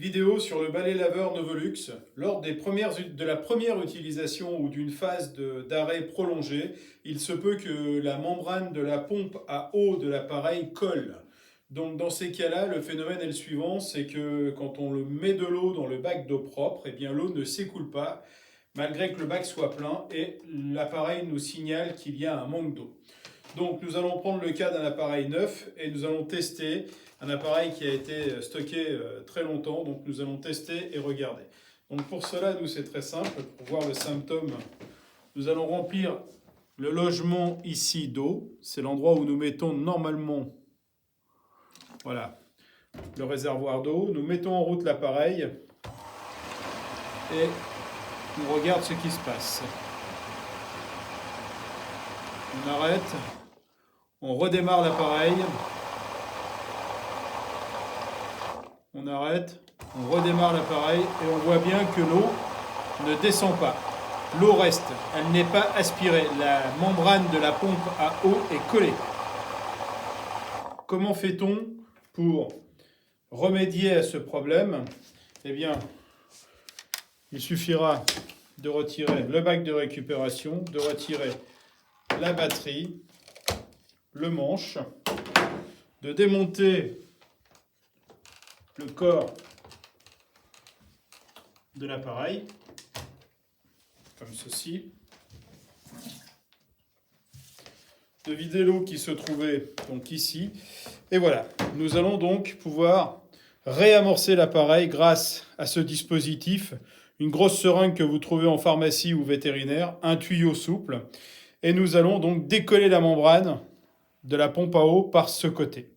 Vidéo sur le balai laveur Novolux. Lors de la première utilisation ou d'une phase d'arrêt prolongé, il se peut que la membrane de la pompe à eau de l'appareil colle. Donc dans ces cas-là, le phénomène est le suivant, c'est que quand on le met de l'eau dans le bac d'eau propre, eh bien l'eau ne s'écoule pas, malgré que le bac soit plein, et l'appareil nous signale qu'il y a un manque d'eau. Donc nous allons prendre le cas d'un appareil neuf et nous allons tester un appareil qui a été stocké très longtemps. Donc nous allons tester et regarder. Donc pour cela, nous c'est très simple. Pour voir le symptôme, nous allons remplir le logement ici d'eau. C'est l'endroit où nous mettons normalement, voilà, le réservoir d'eau. Nous mettons en route l'appareil et on regarde ce qui se passe. On arrête. On redémarre l'appareil, on arrête, on redémarre l'appareil et on voit bien que l'eau ne descend pas. L'eau reste, elle n'est pas aspirée. La membrane de la pompe à eau est collée. Comment fait-on pour remédier à ce problème? Eh bien, il suffira de retirer le bac de récupération, de retirer la batterie, le manche, de démonter le corps de l'appareil, comme ceci, de vider l'eau qui se trouvait donc ici, et voilà, nous allons donc pouvoir réamorcer l'appareil grâce à ce dispositif, une grosse seringue que vous trouvez en pharmacie ou vétérinaire, un tuyau souple, et nous allons donc décoller la membrane de la pompe à eau par ce côté.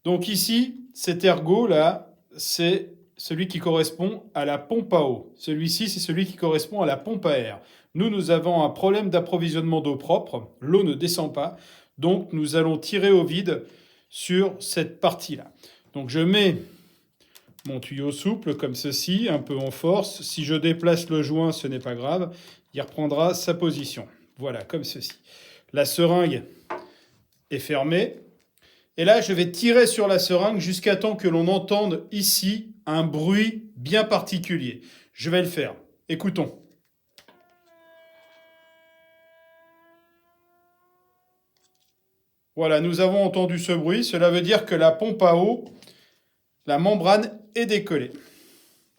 Donc ici, cet ergot-là, c'est celui qui correspond à la pompe à eau. Celui-ci, c'est celui qui correspond à la pompe à air. Nous avons un problème d'approvisionnement d'eau propre. L'eau ne descend pas. Donc, nous allons tirer au vide sur cette partie-là. Donc, je mets mon tuyau souple comme ceci, un peu en force. Si je déplace le joint, ce n'est pas grave. Il reprendra sa position. Voilà, comme ceci. La seringue est fermée. Et là, je vais tirer sur la seringue jusqu'à temps que l'on entende ici un bruit bien particulier. Je vais le faire. Écoutons. Voilà, nous avons entendu ce bruit. Cela veut dire que la pompe à eau, la membrane est décollée.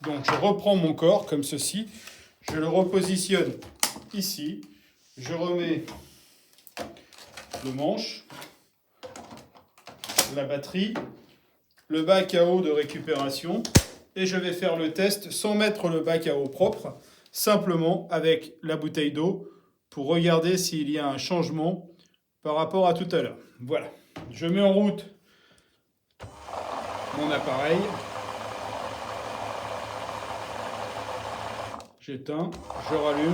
Donc, je reprends mon corps comme ceci. Je le repositionne ici. Je remets le manche, la batterie, le bac à eau de récupération et je vais faire le test sans mettre le bac à eau propre, simplement avec la bouteille d'eau pour regarder s'il y a un changement par rapport à tout à l'heure. Voilà, je mets en route mon appareil, j'éteins, je rallume.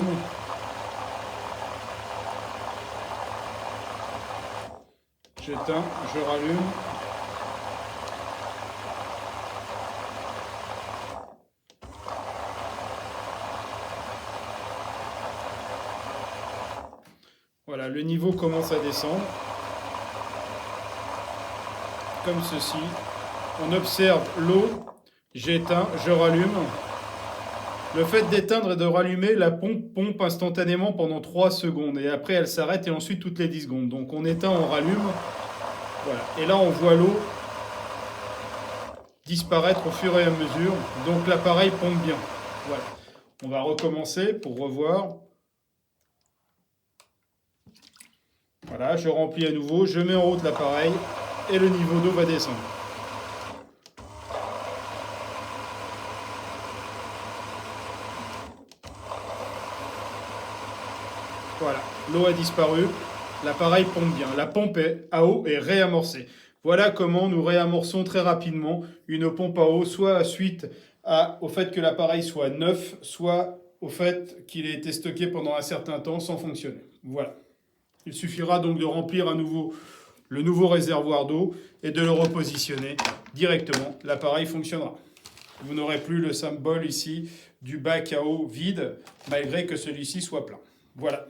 J'éteins, je rallume. Voilà, le niveau commence à descendre. Comme ceci. On observe l'eau. J'éteins, je rallume. Le fait d'éteindre et de rallumer, la pompe instantanément pendant 3 secondes. Et après, elle s'arrête et ensuite toutes les 10 secondes. Donc on éteint, on rallume. Voilà. Et là, on voit l'eau disparaître au fur et à mesure. Donc l'appareil pompe bien. Voilà. On va recommencer pour revoir. Voilà, je remplis à nouveau, je mets en route l'appareil et le niveau d'eau va descendre. Voilà, l'eau a disparu, l'appareil pompe bien, la pompe à eau est réamorcée. Voilà comment nous réamorçons très rapidement une pompe à eau, soit suite au fait que l'appareil soit neuf, soit au fait qu'il ait été stocké pendant un certain temps sans fonctionner. Voilà. Il suffira donc de remplir à nouveau le nouveau réservoir d'eau et de le repositionner directement. L'appareil fonctionnera. Vous n'aurez plus le symbole ici du bac à eau vide, malgré que celui-ci soit plein. Voilà.